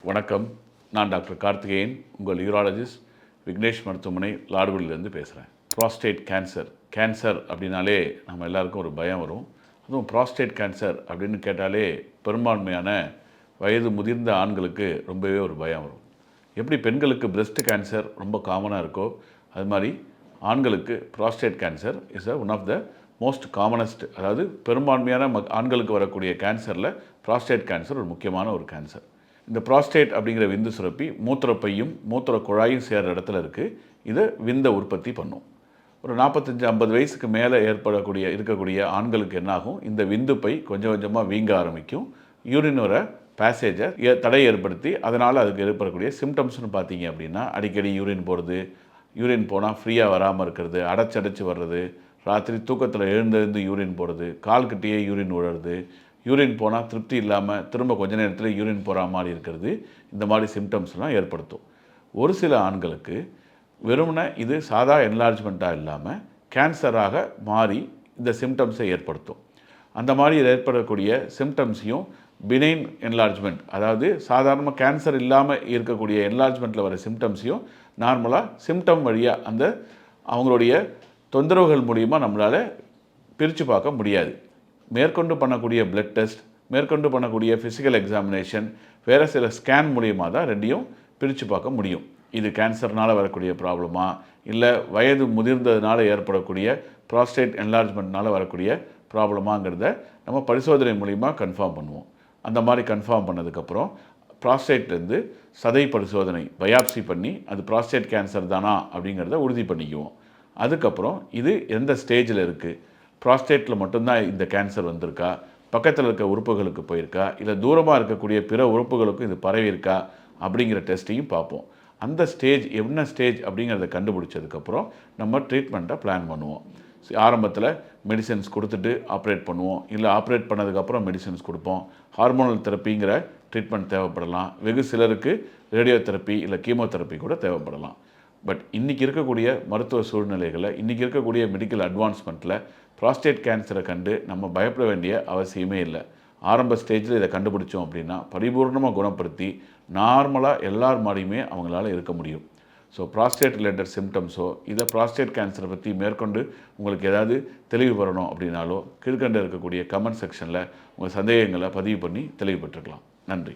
வணக்கம். நான் டாக்டர் கார்த்திகேயன், உங்கள் யூராலஜிஸ்ட், விக்னேஷ் மருத்துவமனை, லாடுபுலியிலேருந்து பேசுகிறேன். ப்ராஸ்டேட் கேன்சர் அப்படின்னாலே நம்ம எல்லாருக்கும் ஒரு பயம் வரும். அதுவும் ப்ராஸ்டேட் கேன்சர் அப்படின்னு கேட்டாலே பெரும்பான்மையான வயது முதிர்ந்த ஆண்களுக்கு ரொம்பவே ஒரு பயம் வரும். எப்படி பெண்களுக்கு பிரெஸ்ட் கேன்சர் ரொம்ப காமனாக இருக்கோ, அது மாதிரி ஆண்களுக்கு prostate cancer is one of the most commonest, அதாவது பெரும்பான்மையான ஆண்களுக்கு வரக்கூடிய கேன்சரில் ப்ராஸ்டேட் கேன்சர் ஒரு முக்கியமான ஒரு கேன்சர். இந்த ப்ராஸ்டேட் அப்படிங்கிற விந்து சுரப்பி மூத்திரப்பையும் மூத்திர குழாயும் சேர்கிற இடத்துல இருக்குது. இதை விந்தை உற்பத்தி பண்ணும். ஒரு 45-50 வயசுக்கு மேலே இருக்கக்கூடிய ஆண்களுக்கு என்னாகும், இந்த விந்து பை கொஞ்சம் கொஞ்சமாக வீங்க ஆரம்பிக்கும். யூரின் வர பேசேஜை தடை ஏற்படுத்தி அதனால் அதுக்கு ஏற்படக்கூடிய சிம்டம்ஸ்னு பார்த்தீங்க அப்படின்னா, அடிக்கடி யூரின் போகிறது, யூரின் போனால் ஃப்ரீயாக வராமல் இருக்கிறது, அடைச்சடைச்சு வர்றது, ராத்திரி தூக்கத்தில் எழுந்து யூரின் போகிறது, கால்கிட்டேயே யூரின் விழுறது, யூரின் போனால் திருப்தி இல்லாமல் திரும்ப கொஞ்ச நேரத்தில் யூரின் போகிற மாதிரி இருக்கிறது, இந்த மாதிரி சிம்டம்ஸ்லாம் ஏற்படுத்தும். ஒரு சில ஆண்களுக்கு வெறுமனே இது சாதா என்லார்ஜ்மெண்ட்டாக இல்லாமல் கேன்சராக மாறி இந்த சிம்டம்ஸை ஏற்படுத்தும். அந்த மாதிரி ஏற்படக்கூடிய சிம்டம்ஸையும் பினைன் என்லார்ஜ்மெண்ட், அதாவது சாதாரணமாக கேன்சர் இல்லாமல் இருக்கக்கூடிய என்லார்ஜ்மெண்ட்டில் வர சிம்டம்ஸையும் நார்மலாக சிம்டம் வழியாக அவங்களுடைய தொந்தரவுகள் மூலிமா நம்மளால் பிரித்து பார்க்க முடியாது. மேற்கொண்டு பண்ணக்கூடிய பிளட் டெஸ்ட், மேற்கொண்டு பண்ணக்கூடிய ஃபிசிக்கல் எக்ஸாமினேஷன், வேறு சில ஸ்கேன் மூலியமாக தான் ரெண்டையும் பிரித்து பார்க்க முடியும். இது கேன்சர்னால் வரக்கூடிய ப்ராப்ளமா, இல்லை வயது முதிர்ந்ததுனால ஏற்படக்கூடிய ப்ராஸ்டேட் என்லார்ஜ்மெண்ட்னால் வரக்கூடிய ப்ராப்ளமாங்கிறத நம்ம பரிசோதனை மூலிமா கன்ஃபார்ம் பண்ணுவோம். அந்த மாதிரி கன்ஃபார்ம் பண்ணதுக்கப்புறம் ப்ராஸ்டேட்லேருந்து சதை பரிசோதனை பயாப்சி பண்ணி அது ப்ராஸ்டேட் கேன்சர் தானா அப்படிங்கிறத உறுதி பண்ணிக்குவோம். அதுக்கப்புறம் இது எந்த ஸ்டேஜில் இருக்குது, ப்ராஸ்டேட்டில் மட்டும்தான் இந்த கேன்சர் வந்திருக்கா, பக்கத்தில் இருக்க உறுப்புகளுக்கு போயிருக்கா, இல்லை தூரமாக இருக்கக்கூடிய பிற உறுப்புகளுக்கும் இது பரவி இருக்கா அப்படிங்கிற டெஸ்ட்டையும் பார்ப்போம். அந்த ஸ்டேஜ் என்ன ஸ்டேஜ் அப்படிங்கிறத கண்டுபிடிச்சதுக்கப்புறம் நம்ம ட்ரீட்மெண்ட்டை பிளான் பண்ணுவோம். ஆரம்பத்தில் மெடிசன்ஸ் கொடுத்துட்டு ஆப்ரேட் பண்ணுவோம், இல்லை ஆப்ரேட் பண்ணதுக்கப்புறம் மெடிசன்ஸ் கொடுப்போம். ஹார்மோனல் தெரப்பிங்கிற ட்ரீட்மெண்ட் தேவைப்படலாம். வெகு சிலருக்கு ரேடியோ தெரப்பி இல்லை கீமோதெரப்பி கூட தேவைப்படலாம். பட் இன்றைக்கி இருக்கக்கூடிய மருத்துவ சூழ்நிலைகளில், இன்றைக்கி இருக்கக்கூடிய மெடிக்கல் அட்வான்ஸ்மெண்ட்டில் ப்ராஸ்டேட் கேன்சரை கண்டு நம்ம பயப்பட வேண்டிய அவசியமே இல்லை. ஆரம்ப ஸ்டேஜில் இதை கண்டுபிடிச்சோம் அப்படின்னா பரிபூர்ணமாக குணப்படுத்தி நார்மலாக எல்லார் மாதிரியுமே அவங்களால இருக்க முடியும். ஸோ ப்ராஸ்டேட் ரிலேட்டட் சிம்டம்ஸோ இதை ப்ராஸ்டேட் கேன்சரை பற்றி மேற்கொண்டு உங்களுக்கு ஏதாவது தெளிவு பெறணும் அப்படின்னாலோ கீழ்கண்ட இருக்கக்கூடிய கமெண்ட் செக்ஷனில் உங்கள் சந்தேகங்களை பதிவு பண்ணி தெளிவு பெற்றுக்கலாம். நன்றி.